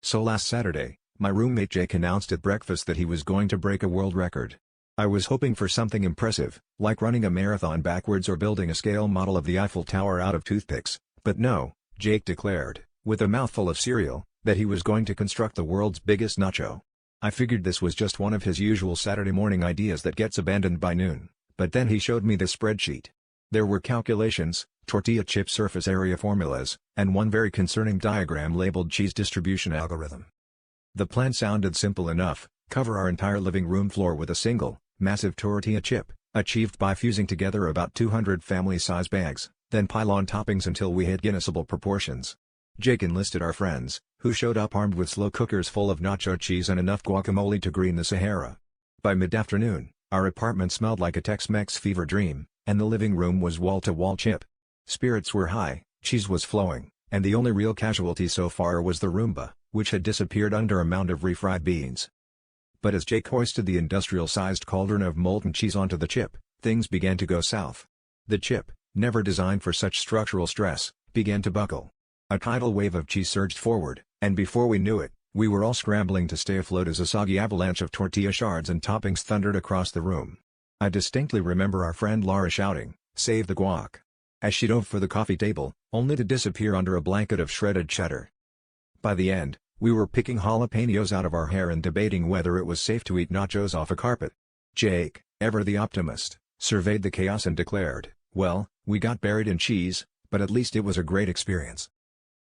So last Saturday, my roommate Jake announced at breakfast that he was going to break a world record. I was hoping for something impressive, like running a marathon backwards or building a scale model of the Eiffel Tower out of toothpicks, but no, Jake declared, with a mouthful of cereal, that he was going to construct the world's biggest nacho. I figured this was just one of his usual Saturday morning ideas that gets abandoned by noon, but then he showed me the spreadsheet. There were calculations, tortilla chip surface area formulas, and one very concerning diagram labeled cheese distribution algorithm. The plan sounded simple enough: cover our entire living room floor with a single, massive tortilla chip, achieved by fusing together about 200 family-size bags, then pile on toppings until we hit Guinnessable proportions. Jake enlisted our friends, who showed up armed with slow cookers full of nacho cheese and enough guacamole to green the Sahara. By mid-afternoon, our apartment smelled like a Tex-Mex fever dream, and the living room was wall-to-wall chip. Spirits were high, cheese was flowing, and the only real casualty so far was the Roomba, which had disappeared under a mound of refried beans. But as Jake hoisted the industrial-sized cauldron of molten cheese onto the chip, things began to go south. The chip, never designed for such structural stress, began to buckle. A tidal wave of cheese surged forward, and before we knew it, we were all scrambling to stay afloat as a soggy avalanche of tortilla shards and toppings thundered across the room. I distinctly remember our friend Laura shouting, "Save the guac!" as she dove for the coffee table, only to disappear under a blanket of shredded cheddar. By the end, we were picking jalapenos out of our hair and debating whether it was safe to eat nachos off a carpet. Jake, ever the optimist, surveyed the chaos and declared, "Well, we got buried in cheese, but at least it was a great experience."